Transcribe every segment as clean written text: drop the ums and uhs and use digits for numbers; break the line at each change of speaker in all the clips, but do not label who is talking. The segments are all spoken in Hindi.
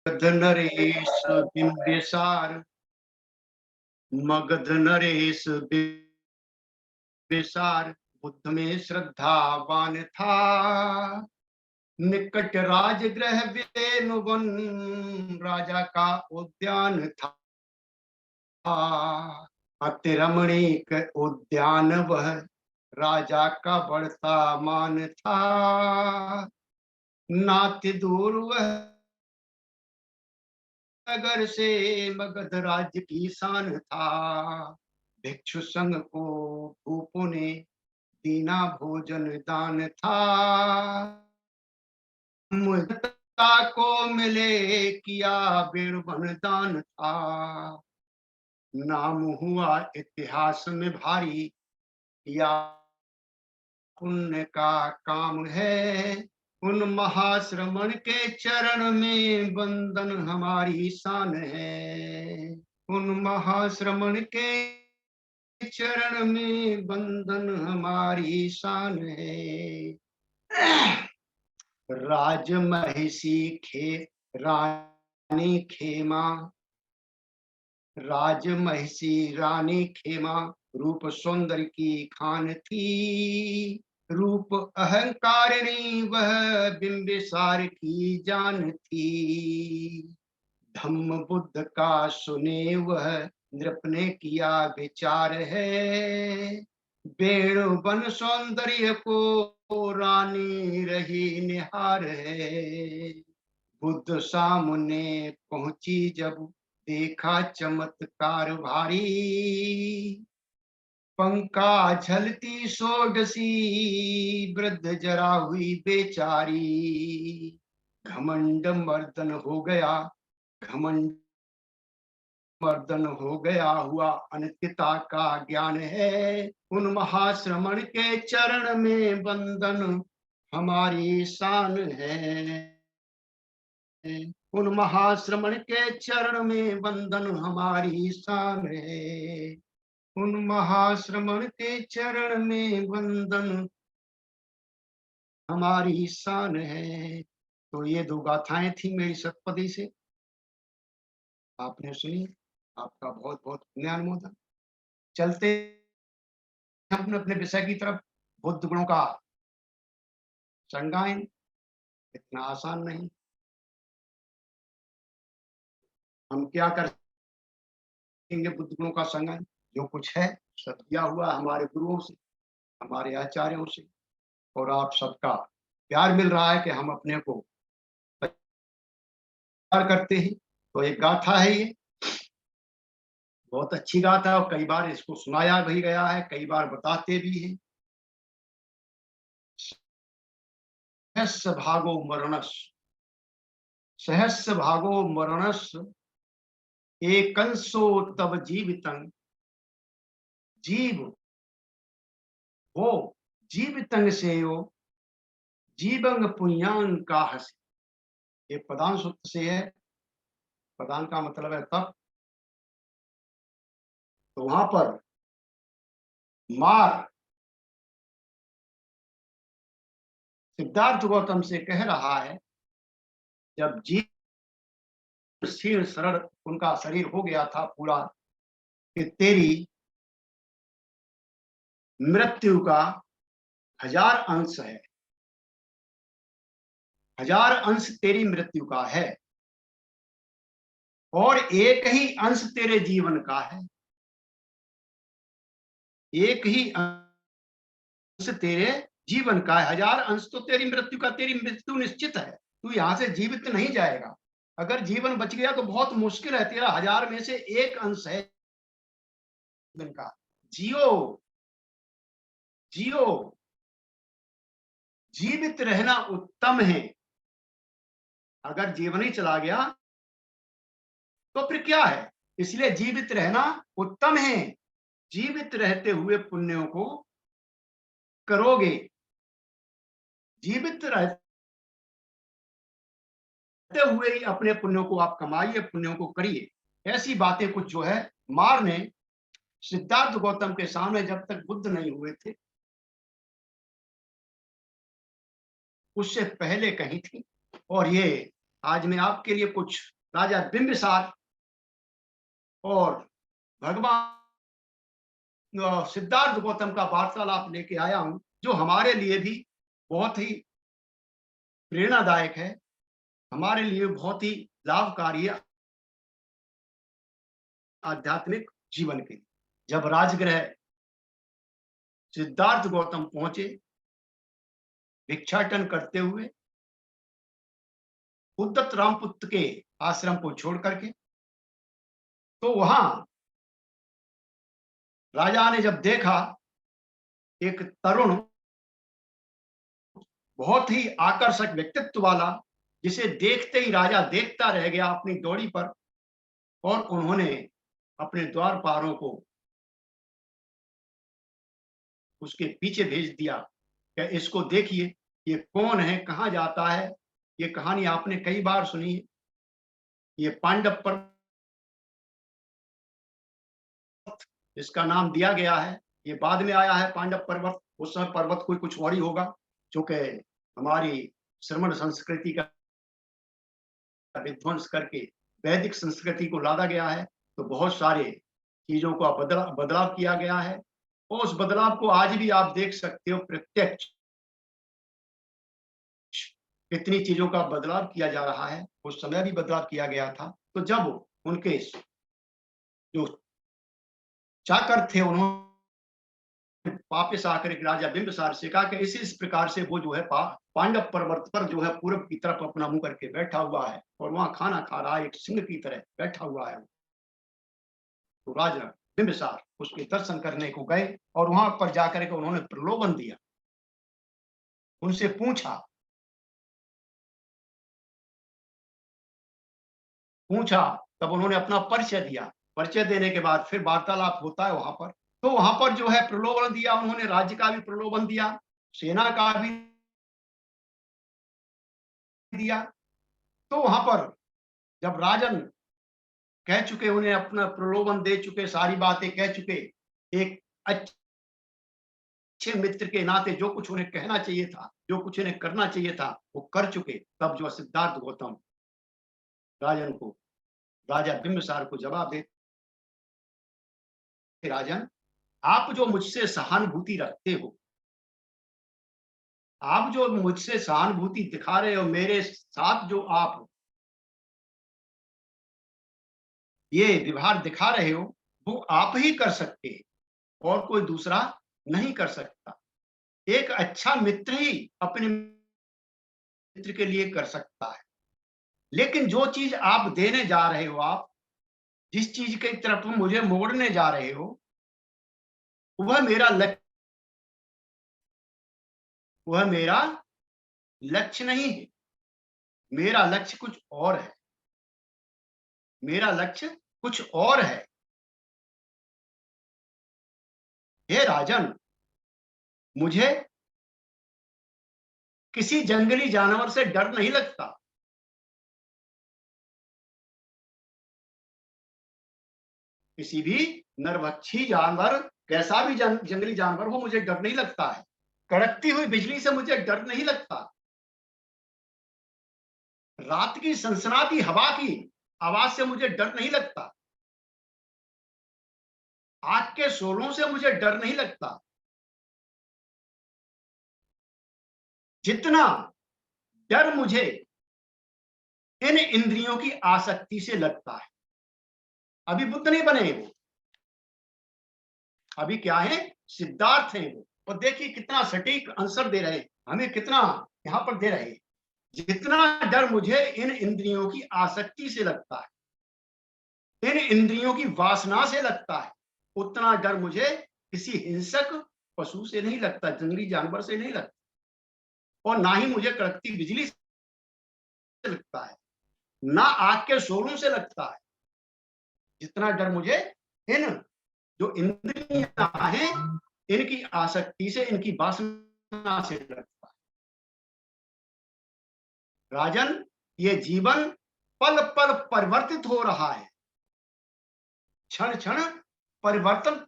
मगध नरेश बिंबिसार, मगध नरेश बिंबिसार बुद्ध में श्रद्धावान था। निकट राजगृह वेणुवन राजा का उद्यान था। अति रमणीक उद्यान वह राजा का बढ़ता मान था। नाति दूर वह नगर से मगध राज्य की शान था। भिक्षु संग को भूपों ने दीना भोजन दान था। मुद्दा को मिले किया बीरबल दान था। नाम हुआ इतिहास में भारी, या पुण्य का काम है। उन महाश्रमण के चरण में बंधन हमारी शान है। उन महाश्रमण के चरण में बंधन हमारी शान है। राजमहिषी रानी खेमा, राजमहिषी रानी खेमा रूप सौंदर्य की खान थी। रूप अहंकारिणी वह बिंबिसार की जान थी। धम्म बुद्ध का सुने वह नृप ने किया विचार है। वेणु वन सौंदर्य को रानी रही निहार है। बुद्ध सामने पहुंची जब देखा चमत्कार भारी। पंखा झलती सोडसी वृद्ध जरा हुई बेचारी। घमंड मर्दन हो गया, घमंड मर्दन हो गया हुआ अनित्यता का ज्ञान है। उन महाश्रमण के चरण में बंधन हमारी शान है। उन महाश्रमण के चरण में बंधन हमारी शान है। उन महाश्रमण के चरण में बंधन हमारी शान है। तो ये दो गाथाएं थी मेरी सतपदी से, आपने सुनी। आपका बहुत बहुत पुण्यानुमोदन। चलते हम अपने विषय की तरफ। बुद्ध गुणों का संगायन इतना आसान नहीं। हम क्या करेंगे बुद्ध गुणों का संगायन? जो कुछ है सब दिया हुआ हमारे गुरुओं से, हमारे आचार्यों से, और आप सबका प्यार मिल रहा है कि हम अपने को प्यार करते हैं। तो एक गाथा है, ये बहुत अच्छी गाथा, और कई बार इसको सुनाया भी गया है, कई बार बताते भी हैं। सहस्र भागो मरणस, सहस्र भागो मरणस एकंसो तब जीवितं। जीव हो जीवितं सेयो जीवंग पुण्यान का हसी। ये प्रधान सूत्र से है। प्रधान का मतलब है तप। तो वहां पर मार सिद्धार्थ गौतम से कह रहा है, जब जीव शीर्ण सरल उनका शरीर हो गया था पूरा, कि तेरी मृत्यु का 1000 अंश है, 1000 अंश तेरी मृत्यु का है, और एक ही अंश तेरे जीवन का है। एक ही अंश तेरे जीवन का है, 1000 अंश तो तेरी मृत्यु का। तेरी मृत्यु निश्चित है, तू यहां से जीवित नहीं जाएगा। अगर जीवन बच गया तो बहुत मुश्किल है, तेरा 1000 में से एक अंश है जीवन का। जियो जियो, जीवित रहना उत्तम है। अगर जीवन ही चला गया तो फिर क्या है? इसलिए जीवित रहना उत्तम है। जीवित रहते हुए पुण्यों को करोगे, जीवित रहते हुए ही अपने पुण्यों को आप कमाइए, पुण्यों को करिए। ऐसी बातें कुछ जो है मार ने सिद्धार्थ गौतम के सामने जब तक बुद्ध नहीं हुए थे उससे पहले कही थी। और ये आज मैं आपके लिए कुछ राजा बिंबिसार और भगवान सिद्धार्थ गौतम का वार्तालाप लेके आया हूं, जो हमारे लिए भी बहुत ही प्रेरणादायक है, हमारे लिए बहुत ही लाभकारी है आध्यात्मिक जीवन के लिए। जब राजगृह सिद्धार्थ गौतम पहुंचे भिक्षाटन करते हुए उद्दत रामपुत्र के आश्रम को छोड़ करके, तो वहां राजा ने जब देखा एक तरुण बहुत ही आकर्षक व्यक्तित्व वाला, जिसे देखते ही राजा देखता रह गया अपनी डोरी पर, और उन्होंने अपने द्वारपालों को उसके पीछे भेज दिया कि इसको देखिए, ये कौन है, कहाँ जाता है। ये कहानी आपने कई बार सुनी है। ये पांडव पर्वत इसका नाम दिया गया है, ये बाद में आया है पांडव पर्वत। उस समय पर्वत कोई कुछ और ही होगा, चूंकि हमारी श्रमण संस्कृति का विध्वंस करके वैदिक संस्कृति को लादा गया है, तो बहुत सारे चीजों का बदलाव किया गया है, और उस बदलाव को आज भी आप देख सकते हो प्रत्यक्ष। कितनी चीजों का बदलाव किया जा रहा है, उस समय भी बदलाव किया गया था। तो जब उनके जो चाकर थे उन्होंने वापिस आकर एक राजा बिंबिसार से कहा कि इस प्रकार से वो जो है पांडव पर्वत पर जो है पूरब की तरफ अपना मुंह करके बैठा हुआ है और वहां खाना खा रहा है, एक सिंह की तरह बैठा हुआ है। तो राजा बिंबिसार उसके दर्शन करने को गए और वहां पर जाकर के उन्होंने प्रलोभन दिया, उनसे पूछा तब उन्होंने अपना परिचय दिया। परिचय देने के बाद फिर वार्तालाप होता है वहां पर। तो वहां पर जो है प्रलोभन दिया उन्होंने, राज्य का भी प्रलोभन दिया, सेना का भी दिया। तो वहां पर जब राजन कह चुके, उन्हें अपना प्रलोभन दे चुके, सारी बातें कह चुके, एक अच्छे मित्र के नाते जो कुछ उन्हें कहना चाहिए था, जो कुछ उन्हें करना चाहिए था, वो कर चुके, तब जो सिद्धार्थ गौतम राजन को, राजा बिंबिसार को जवाब दे, राजन आप जो मुझसे सहानुभूति रखते हो, आप जो मुझसे सहानुभूति दिखा रहे हो, मेरे साथ जो आप ये व्यवहार दिखा रहे हो, वो आप ही कर सकते हैं और कोई दूसरा नहीं कर सकता। एक अच्छा मित्र ही अपने मित्र के लिए कर सकता है। लेकिन जो चीज आप देने जा रहे हो, आप जिस चीज की तरफ मुझे मोड़ने जा रहे हो, वह मेरा लक्ष्य नहीं है। मेरा लक्ष्य कुछ और है, मेरा लक्ष्य कुछ और है। हे राजन, मुझे किसी जंगली जानवर से डर नहीं लगता। किसी भी नरभक्षी जानवर, कैसा भी जंगली जानवर हो, मुझे डर नहीं लगता है। कड़कती हुई बिजली से मुझे डर नहीं लगता। रात की सनसनाती हवा की आवाज से मुझे डर नहीं लगता। आग के शोलों से मुझे डर नहीं लगता। जितना डर मुझे इन इंद्रियों की आसक्ति से लगता है। अभी बुद्ध नहीं बने वो, अभी क्या है, सिद्धार्थ हैं वो। और देखिए कितना सटीक आंसर दे रहे, हमें कितना यहां पर दे रहे। जितना डर मुझे इन इंद्रियों की आसक्ति से लगता है, इन इंद्रियों की वासना से लगता है, उतना डर मुझे किसी हिंसक पशु से नहीं लगता, जंगली जानवर से नहीं लगता, और ना ही मुझे कड़कती बिजली से लगता है, ना आग के शोरों से लगता है। जितना डर मुझे इन जो इंद्रियां हैं, इनकी आसक्ति से, इनकी वासना से लगता है। राजन, ये जीवन पल पल परिवर्तित हो रहा है, क्षण क्षण परिवर्तित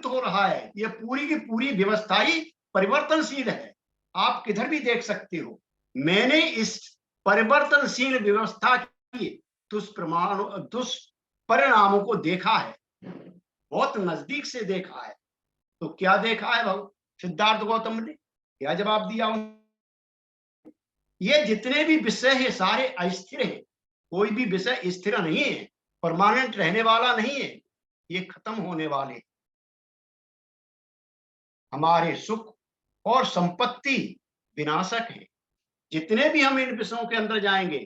हो रहा है। ये पूरी की पूरी व्यवस्था ही परिवर्तनशील है। आप किधर भी देख सकते हो। मैंने इस परिवर्तनशील व्यवस्था की दुष्परिणामों को देखा है, बहुत नजदीक से देखा है। तो क्या देखा है भाव सिद्धार्थ गौतम ने, क्या जवाब दिया उन्होंने? ये जितने भी विषय है सारे अस्थिर हैं, कोई भी विषय स्थिर नहीं है, परमानेंट रहने वाला नहीं है, ये खत्म होने वाले। हमारे सुख और संपत्ति विनाशक है। जितने भी हम इन विषयों के अंदर जाएंगे,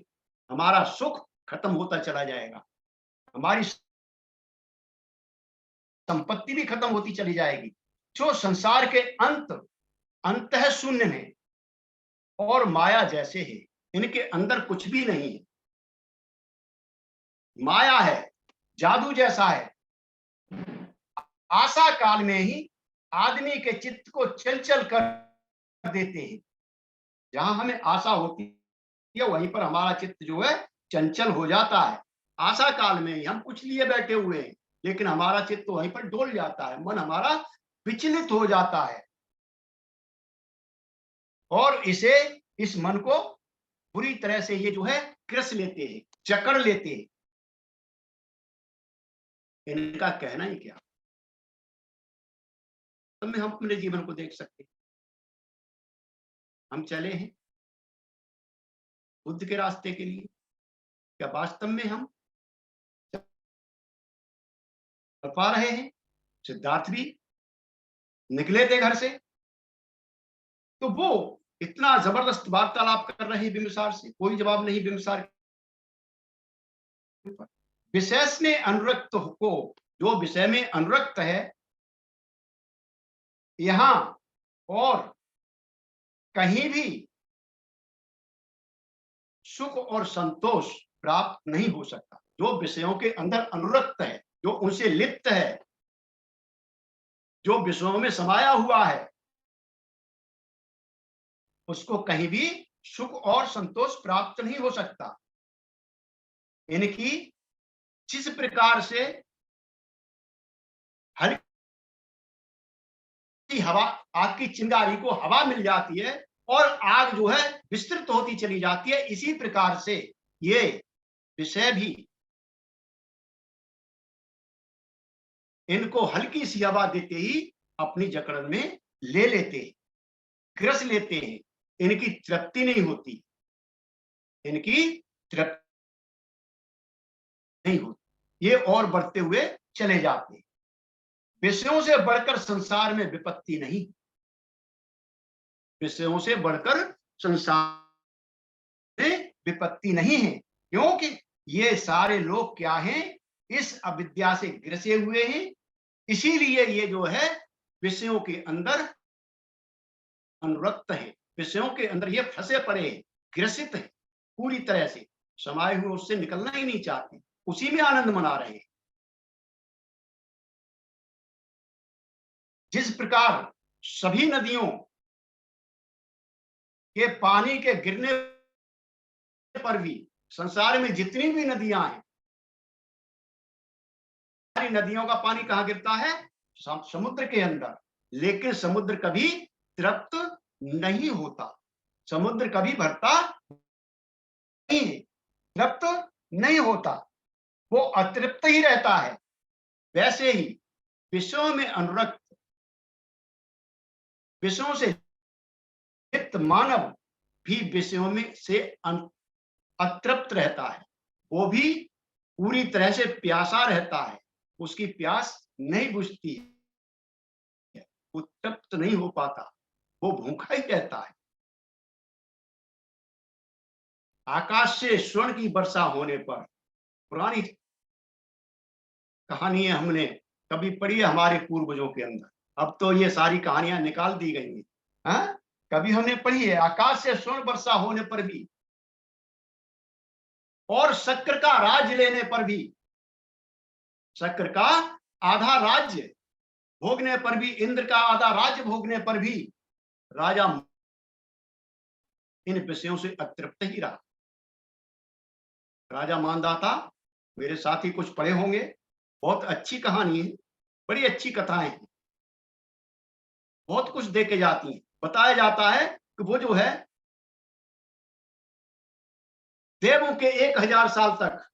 हमारा सुख खत्म होता चला जाएगा, हमारी संपत्ति भी खत्म होती चली जाएगी। जो संसार के अंत है शून्य में और माया जैसे है, इनके अंदर कुछ भी नहीं है। माया है, जादू जैसा है। आशा काल में ही आदमी के चित्त को चल कर देते हैं। जहां हमें आशा होती है वहीं पर हमारा चित्त जो है चंचल हो जाता है। आशा काल में ही हम कुछ लिए बैठे हुए हैं, लेकिन हमारा चित्त वहीं पर डोल जाता है, मन हमारा विचलित हो जाता है और इस मन को बुरी तरह से ये जो है ग्रस लेते हैं, जकड़ लेते हैं। इनका कहना ही क्या, तो में हम अपने जीवन को देख सकते हैं। हम चले हैं बुद्ध के रास्ते के लिए, क्या वास्तव में हम चल पा रहे हैं? सिद्धार्थ भी निकले थे घर से, तो वो इतना जबरदस्त वार्तालाप कर रहे हैं बिंबिसार से, कोई जवाब नहीं बिंबिसार। विशेष में अनुरक्त को, जो विषय में अनुरक्त है, यहां और कहीं भी सुख और संतोष प्राप्त नहीं हो सकता। जो विषयों के अंदर अनुरक्त है, जो उनसे लिप्त है, जो विषयों में समाया हुआ है, उसको कहीं भी सुख और संतोष प्राप्त नहीं हो सकता। इनकी जिस प्रकार से हल्की हवा, आग की चिंगारी को हवा मिल जाती है और आग जो है विस्तृत होती चली जाती है, इसी प्रकार से ये विषय भी इनको हल्की सी हवा देते ही अपनी जकड़न में ले लेते हैं, ग्रस लेते हैं। इनकी तृप्ति नहीं होती, इनकी तृप्ति नहीं होती, ये और बढ़ते हुए चले जाते हैं। विषयों से बढ़कर संसार में विपत्ति नहीं, विषयों से बढ़कर संसार में विपत्ति नहीं है, क्योंकि ये सारे लोग क्या हैं, इस अविद्या से ग्रसे हुए हैं। इसीलिए ये जो है विषयों के अंदर अनुरक्त है, विषयों के अंदर ये फंसे पड़े हैं, ग्रसित है, पूरी तरह से समाये हुए, उससे निकलना ही नहीं चाहते, उसी में आनंद मना रहे हैं। जिस प्रकार सभी नदियों के पानी के गिरने पर भी, संसार में जितनी भी नदियां हैं, सारी नदियों का पानी कहां गिरता है? समुद्र के अंदर। लेकिन समुद्र कभी तृप्त नहीं होता, समुद्र कभी भरता नहीं है, तृप्त नहीं होता, वो अतृप्त ही रहता है। वैसे ही विषयों में अनुरक्त, विषयों से लिप्त मानव भी विषयों में से अतृप्त रहता है, वो भी पूरी तरह से प्यासा रहता है, उसकी प्यास नहीं बुझती है, वो तृप्त नहीं हो पाता, वो भूखा ही रहता है। आकाश से स्वर्ण की वर्षा होने पर, पुरानी कहानी हमने कभी पढ़ी है हमारे पूर्वजों के अंदर, अब तो ये सारी कहानियां निकाल दी गई हैं। हाँ? कभी हमने पढ़ी है, आकाश से स्वर्ण वर्षा होने पर भी और शक्र का राज लेने पर भी, शक्र का आधा राज्य भोगने पर भी, इंद्र का आधा राज्य भोगने पर भी राजा इन विषयों से अतृप्त ही रहा। राजा मानदाता, मेरे साथी कुछ पढ़े होंगे, बहुत अच्छी कहानी है, बड़ी अच्छी कथाएं हैं, बहुत कुछ देके जाती हैं। बताया जाता है कि वो जो है देवों के 1000 साल तक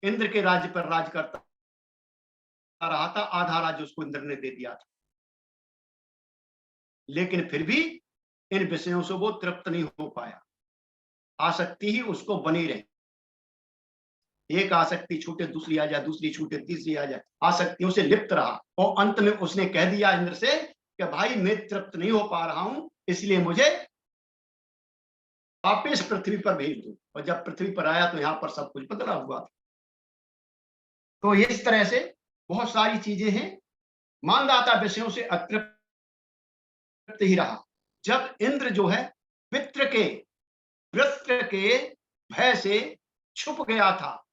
इंद्र के राज्य पर राज करता रहा था, आधा राज्य उसको इंद्र ने दे दिया था, लेकिन फिर भी इन विषयों से वो तृप्त नहीं हो पाया। आसक्ति ही उसको बनी रही, एक आसक्ति छूटे दूसरी आ जाए, दूसरी छूटे तीसरी आ जाए, आसक्तियों से लिप्त रहा और अंत में उसने कह दिया इंद्र से कि भाई मैं तृप्त नहीं हो पा रहा हूं, इसलिए मुझे वापिस पृथ्वी पर भेज दो। और जब पृथ्वी पर आया तो यहाँ पर सब कुछ बदला हुआ था। तो इस तरह से बहुत सारी चीजें हैं। मानदाता विषयों से अतृप्त ही रहा। जब इंद्र जो है वृत्र के भय से छुप गया था,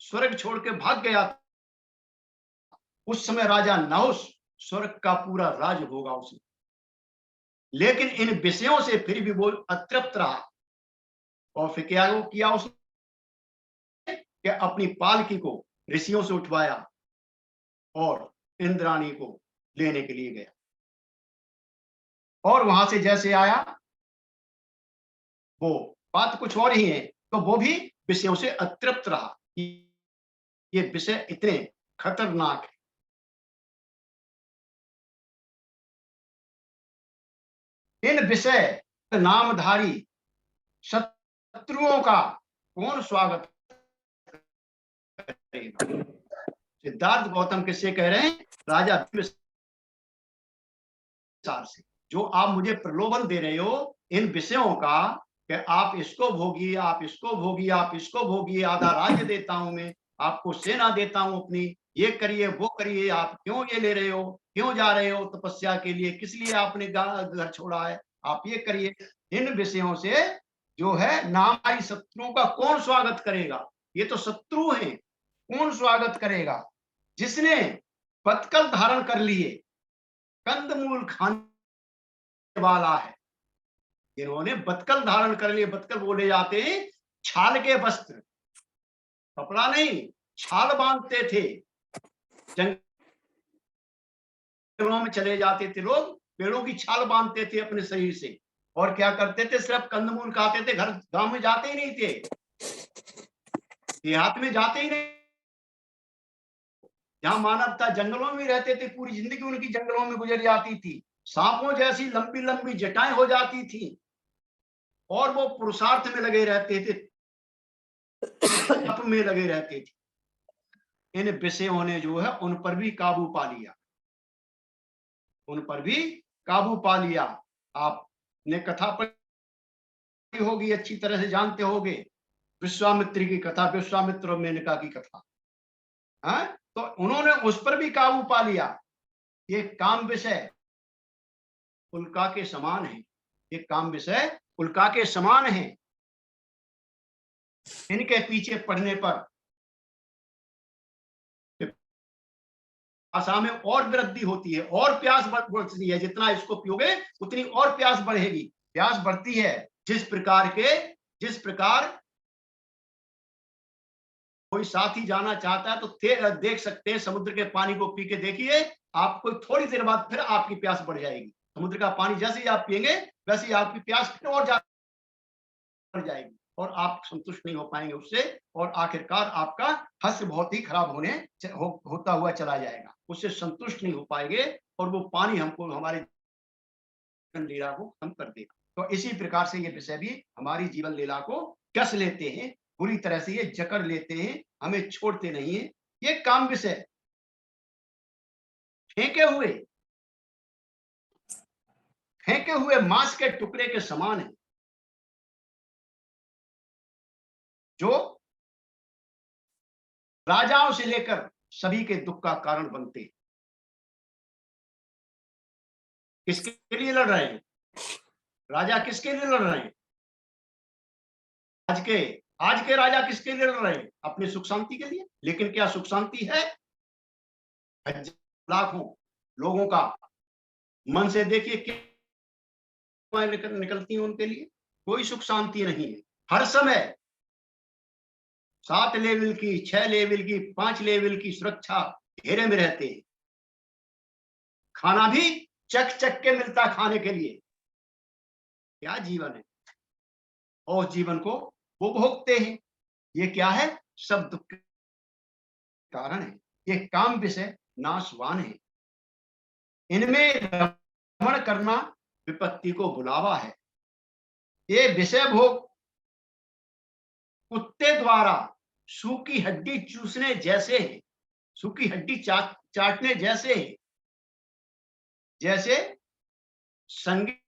स्वर्ग छोड़ के भाग गया था, उस समय राजा नहुस स्वर्ग का पूरा राज भोगा उसने, लेकिन इन विषयों से फिर भी वो अतृप्त रहा। और फिर क्या किया उसने कि अपनी पालकी को ऋषियों से उठवाया और इंद्राणी को लेने के लिए गया, और वहां से जैसे आया वो बात कुछ और ही है, तो वो भी विषयों से अतृप्त रहा। ये विषय इतने खतरनाक है। इन विषय नामधारी शत्रुओं का कौन स्वागत करेगा? सिद्धार्थ गौतम किससे कह रहे हैं? राजा से, जो आप मुझे प्रलोभन दे रहे हो इन विषयों का कि आप इसको भोगिए, आप इसको भोगिए, आप इसको भोगिए, आधा राज्य देता हूं मैं आपको, सेना देता हूं अपनी, ये करिए वो करिए, आप क्यों ये ले रहे हो, क्यों जा रहे हो तपस्या के लिए, किस लिए आपने घर छोड़ा है, आप ये करिए। इन विषयों से जो है नामारी शत्रुओं का कौन स्वागत करेगा? ये तो शत्रु हैं, कौन स्वागत करेगा? जिसने बतकल धारण कर लिए, कंदमूल खाने वाला है, जिन्होंने बतकल धारण कर लिए। बतकल बोले जाते हैं छाल के वस्त्र, कपड़ा नहीं, छाल बांधते थे। जंगलों में चले जाते थे लोग, पेड़ों की छाल बांधते थे अपने शरीर से, और क्या करते थे? सिर्फ कंदमूल खाते थे, घर गांव में जाते ही नहीं थे, देहात में जाते ही नहीं। जहां मानव था जंगलों में रहते थे, पूरी जिंदगी उनकी जंगलों में गुजर जाती थी, सांपों जैसी लंबी लंबी जटाएं हो जाती थी, और वो पुरुषार्थ में लगे रहते थे, तप में लगे रहते थे। इन विषयों ने जो है उन पर भी काबू पा लिया, उन पर भी काबू पा लिया। आपने कथा पढ़ी होगी, अच्छी तरह से जानते होगे, विश्वामित्र की कथा, विश्वामित्र और मेनका की कथा। हाँ, तो उन्होंने उस पर भी काबू पा लिया। ये काम विषय उल्का के समान है, ये काम विषय उल्का के समान है। इनके पीछे पड़ने पर आशा में और वृद्धि होती है, और प्यास बढ़ती है। जितना इसको पियोगे उतनी और प्यास बढ़ेगी, प्यास बढ़ती है। जिस प्रकार कोई साथी जाना चाहता है तो देख सकते हैं, समुद्र के पानी को पी के देखिए, आपको थोड़ी देर बाद फिर आपकी प्यास बढ़ जाएगी। समुद्र का पानी जैसे ही आप पिएंगे वैसे ही आपकी प्यास फिर और ज्यादा बढ़ जाएगी, और आप संतुष्ट नहीं हो पाएंगे उससे, और आखिरकार आपका हश्र बहुत ही खराब होता हुआ चला जाएगा, उससे संतुष्ट नहीं हो पाएंगे, और वो पानी हमको हमारे जीवन लीला को खत्म कर देगा। तो इसी प्रकार से ये विषय भी हमारी जीवन लीला को कस लेते हैं, बुरी तरह से ये जकड़ लेते हैं, हमें छोड़ते नहीं है। ये काम विषय फेंके हुए मांस के टुकड़े के समान है, जो राजाओं से लेकर सभी के दुख का कारण बनते हैं। किसके लिए लड़ रहे हैं राजा? किसके लिए लड़ रहे हैं? आज के राजा किसके लिए लड़ रहे हैं? अपनी सुख शांति के लिए। लेकिन क्या सुख शांति है? लाखों लोगों का मन से देखिए क्या निकलती है उनके लिए, कोई सुख शांति नहीं है। हर समय 7 लेवल की, 6 लेवल की, 5 लेवल की सुरक्षा घेरे में रहते हैं। खाना भी चक चक के मिलता खाने के लिए। क्या जीवन है? और जीवन को वो भोगते हैं। ये क्या है? सब दुख के कारण है। ये काम विषय नाशवान है, इनमें रमण करना विपत्ति को बुलावा है। ये विषय भोग कुत्ते द्वारा सूखी हड्डी चूसने जैसे है, सूखी हड्डी चाटने जैसे है। जैसे संगीत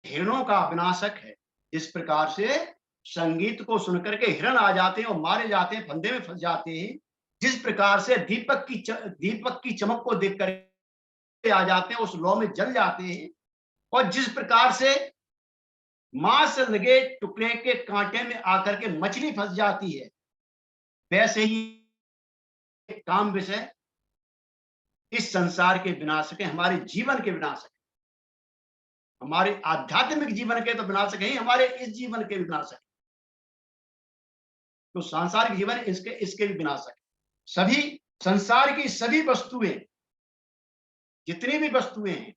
हिरणों का विनाशक है, इस प्रकार से संगीत को सुनकर के हिरण आ जाते हैं और मारे जाते हैं, फंदे में फंस जाते हैं। जिस प्रकार से दीपक की चमक को देख कर आ जाते हैं, उस लौ में जल जाते हैं। और जिस प्रकार से मांस लगे टुकड़े के कांटे में आकर के मछली फंस जाती है, वैसे ही काम विषय इस संसार के विनाशक है, हमारे जीवन के विनाशक है। हमारे आध्यात्मिक जीवन के तो विनाशक है, हमारे इस जीवन के विनाशक है। तो सांसारिक जीवन इसके भी विनाशक है। सभी संसार की सभी वस्तुएं, जितनी भी वस्तुएं हैं,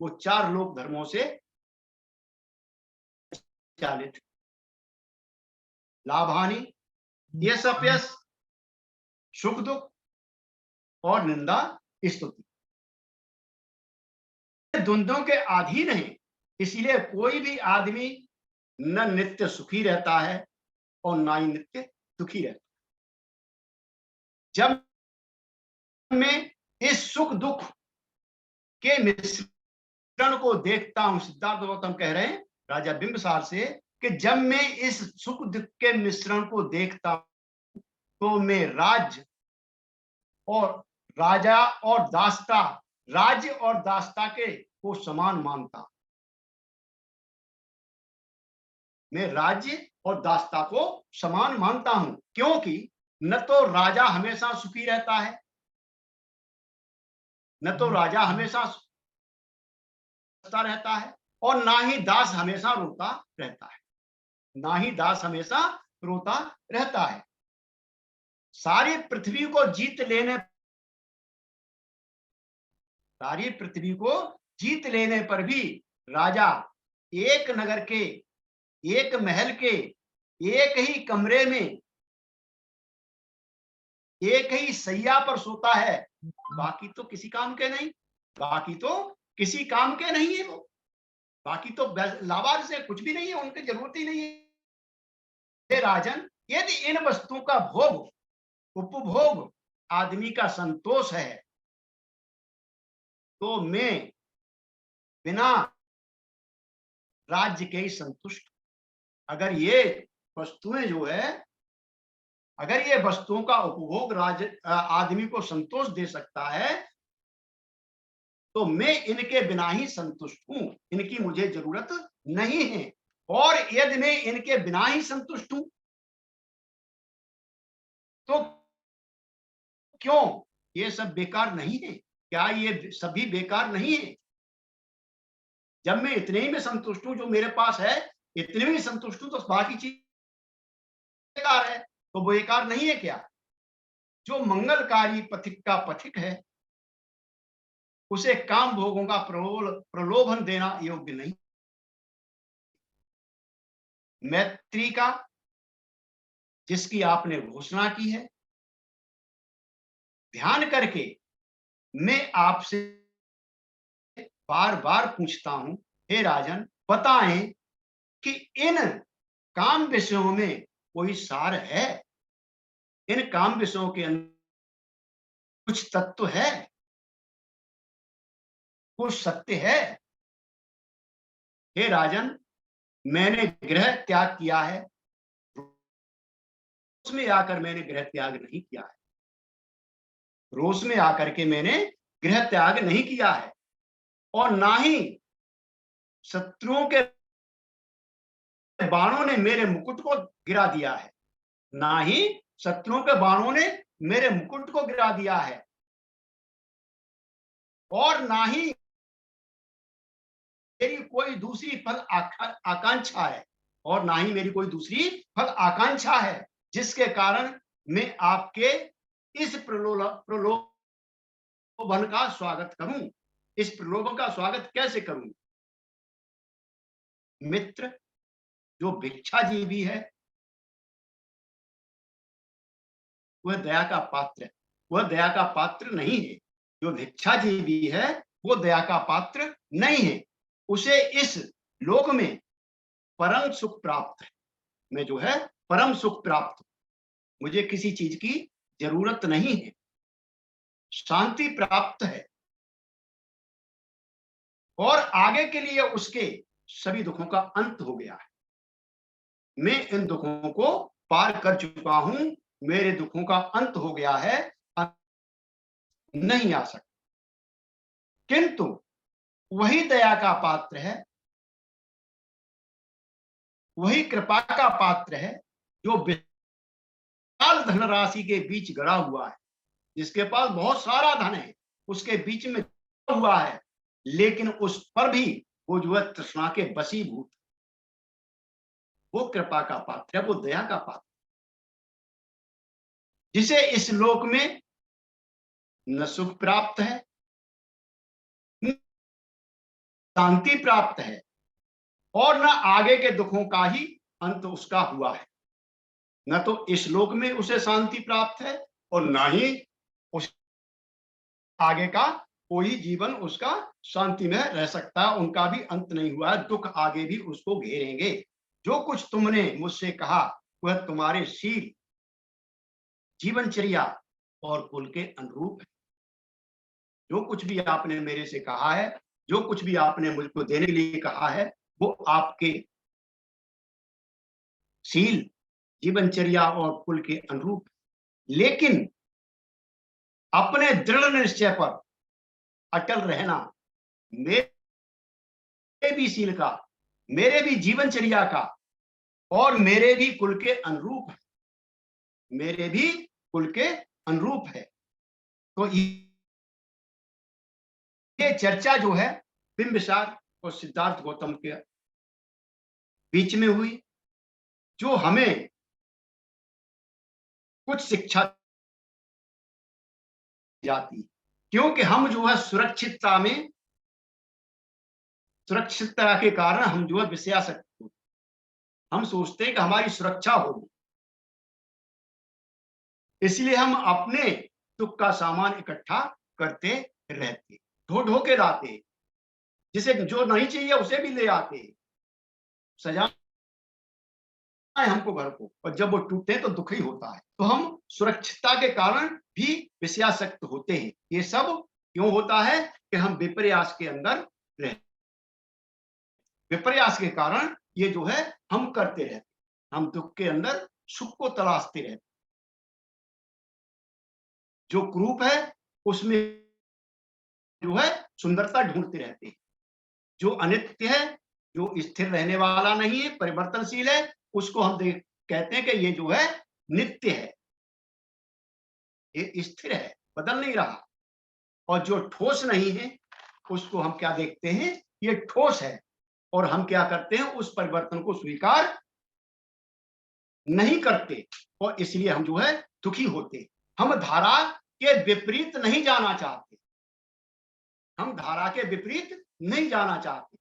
वो 4 लोक धर्मों से चालित। लाभ हानि, यश अपयश, सुख दुख और निंदा स्तुति, द्वंद्वों के अधीन है। इसलिए कोई भी आदमी न नित्य सुखी रहता है और ना ही नित्य दुखी रहता है। जब मैं इस सुख दुख के मिश्रण को देखता हूं, सिद्धार्थ गौतम कह रहे हैं राजा बिंबिसार से कि जब मैं इस सुख दुख के मिश्रण को देखता हूं, तो मैं राजा और दास्ता, राज्य और दास्ता के को समान मानता। मैं राज्य और दास्ता को समान मानता हूं, क्योंकि न तो राजा हमेशा सुखी रहता है, न तो राजा हमेशा रहता है, और ना ही दास हमेशा रोता रहता है, ना ही दास हमेशा रोता रहता है। सारी पृथ्वी को जीत लेने पर भी राजा एक नगर के, एक महल के, एक ही कमरे में, एक ही सैया पर सोता है। बाकी तो किसी काम के नहीं, बाकी तो किसी काम के नहीं है वो, बाकी तो लावारिस है, कुछ भी नहीं है, उनकी जरूरत ही नहीं है। राजन, यदि इन वस्तुओं का भोग, उपभोग आदमी का संतोष है, तो मैं बिना राज्य के ही संतुष्ट। अगर ये वस्तुएं जो है, अगर ये वस्तुओं का उपभोग आदमी को संतोष दे सकता है, तो मैं इनके बिना ही संतुष्ट हूं, इनकी मुझे जरूरत नहीं है। और यदि मैं इनके बिना ही संतुष्ट हूं, तो क्यों ये सब बेकार नहीं है? क्या ये सभी बेकार नहीं है? जब मैं इतने ही में संतुष्ट हूं, जो मेरे पास है इतने में संतुष्ट हूं, तो बाकी चीज बेकार है, तो वो बेकार नहीं है क्या? जो मंगलकारी पथिक का पथिक है, उसे काम भोगों का प्रलोभन देना योग्य नहीं। मैत्री का जिसकी आपने घोषणा की है, ध्यान करके मैं आपसे बार बार पूछता हूं, हे राजन, बताएं कि इन काम विषयों में कोई सार है? इन काम विषयों के अंदर कुछ तत्व है, कुछ सत्य है? हे राजन, मैंने गृह त्याग किया है, रोष में आकर मैंने गृह त्याग नहीं किया है, रोष में आकर के मैंने गृह त्याग नहीं किया है, और ना ही शत्रुओं के बाणों ने मेरे मुकुट को गिरा दिया है, ना ही शत्रुओं के बाणों ने मेरे मुकुट को गिरा दिया है, और ना ही मेरी कोई दूसरी फल आकांक्षा है, और ना ही मेरी कोई दूसरी फल आकांक्षा है, जिसके कारण मैं आपके इस प्रलोभन का स्वागत करूं। इस प्रलोभन का स्वागत कैसे करूं? मित्र जो भिक्षाजीवी है वह दया का पात्र है, वह दया का पात्र नहीं है। जो भिक्षाजीवी है वो दया का पात्र नहीं है। उसे इस लोक में परम सुख प्राप्त है। मैं जो है परम सुख प्राप्त हूं, मुझे किसी चीज की जरूरत नहीं है, शांति प्राप्त है और आगे के लिए उसके सभी दुखों का अंत हो गया है। मैं इन दुखों को पार कर चुका हूं, मेरे दुखों का अंत हो गया है, नहीं आ सकता। किंतु वही दया का पात्र है, वही कृपा का पात्र है जो विशाल धनराशि के बीच गड़ा हुआ है, जिसके पास बहुत सारा धन है, उसके बीच में हुआ है, लेकिन उस पर भी वो जो है तृष्णा के वशीभूत, वो कृपा का पात्र है, वो दया का पात्र, जिसे इस लोक में न सुख प्राप्त है, न शांति प्राप्त है और न आगे के दुखों का ही अंत उसका हुआ है। न तो इस लोक में उसे शांति प्राप्त है और न ही उस आगे का कोई जीवन उसका शांति में रह सकता है, उनका भी अंत नहीं हुआ है, दुख आगे भी उसको घेरेंगे। जो कुछ तुमने मुझसे कहा वह तुम्हारे शील, जीवनचर्या और कुल के अनुरूप है। जो कुछ भी आपने मेरे से कहा है, जो कुछ भी आपने मुझको देने के लिए कहा है, वो आपके शील, जीवनचर्या और कुल के अनुरूप, लेकिन अपने दृढ़ निश्चय पर अटल रहना मेरे भी शील का, मेरे भी जीवनचर्या का और मेरे भी कुल के अनुरूप है, मेरे भी कुल के अनुरूप है। तो ये चर्चा जो है बिंबिसार और सिद्धार्थ गौतम के बीच में हुई, जो हमें कुछ शिक्षा जाती है, क्योंकि हम जो है सुरक्षितता के कारण हम जो है विषयासक्त होते, हम सोचते हैं कि हमारी सुरक्षा होगी, इसलिए हम अपने दुख का सामान इकट्ठा करते रहते, ढो ढो के लाते, जिसे जो नहीं चाहिए उसे भी ले आते, सजा हमको घर को, और जब वो टूटते हैं तो दुख ही होता है। तो हम सुरक्षितता के कारण भी विषयासक्त होते हैं। ये सब क्यों होता है कि हम विपर्यास के अंदर रहते, विपर्यास के कारण ये जो है हम करते रहते, हम दुख के अंदर सुख को तलाशते रहते, जो कुरूप है उसमें जो है सुंदरता ढूंढते रहते हैं, जो अनित्य है, जो स्थिर रहने वाला नहीं है, परिवर्तनशील है, उसको हम कहते हैं कि ये जो है नित्य है, ये स्थिर है, बदल नहीं रहा। और जो ठोस नहीं है उसको हम क्या देखते हैं, ये ठोस है, और हम क्या करते हैं, उस परिवर्तन को स्वीकार नहीं करते और इसलिए हम जो है दुखी होते। हम धारा के विपरीत नहीं जाना चाहते, हम धारा के विपरीत नहीं जाना चाहते।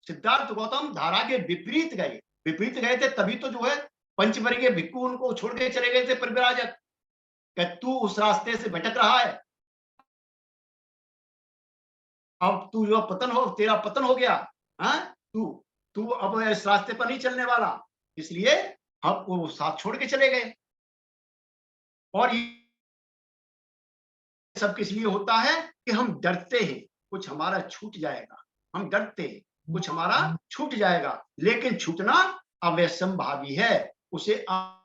सिद्धार्थ गौतम धारा के विपरीत गए थे, तभी तो जो है पंचवर्गीय भिक्खु उनको छोड़ के चले गए थे परिव्राजक, कि तू उस रास्ते से भटक रहा है, अब तू जो तेरा पतन हो गया, हाँ, तू अब इस रास्ते पर नहीं चलने वाला, इसलिए हम वो साथ छोड़ के चले गए। और ये सब किस लिए होता है कि हम डरते हैं कुछ हमारा छूट जाएगा, हम डरते हैं कुछ हमारा छूट जाएगा, लेकिन छूटना अवश्यंभावी है, उसे आप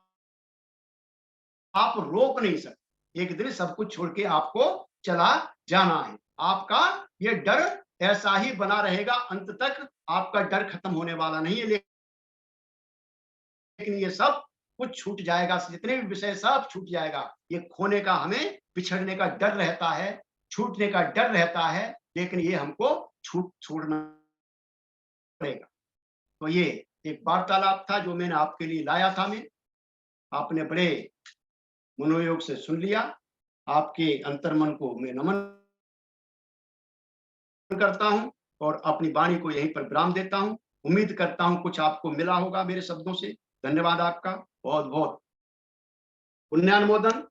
रोक नहीं सकते। एक दिन सब कुछ छोड़ के आपको चला जाना है, आपका ये डर ऐसा ही बना रहेगा, अंत तक आपका डर खत्म होने वाला नहीं है, लेकिन ये सब कुछ छूट जाएगा, जितने भी विषय सब छूट जाएगा। ये खोने का, हमें बिछड़ने का डर रहता है, छूटने का डर रहता है, लेकिन ये हमको छोड़ना पड़ेगा। तो ये एक वार्तालाप था जो मैंने आपके लिए लाया था, मैं आपने बड़े मनोयोग से सुन लिया, आपके अंतर्मन को मैं नमन करता हूं और अपनी वाणी को यहीं पर विराम देता हूं। उम्मीद करता हूं कुछ आपको मिला होगा मेरे शब्दों से। धन्यवाद आपका बहुत बहुत। पुण्यानुमोदन।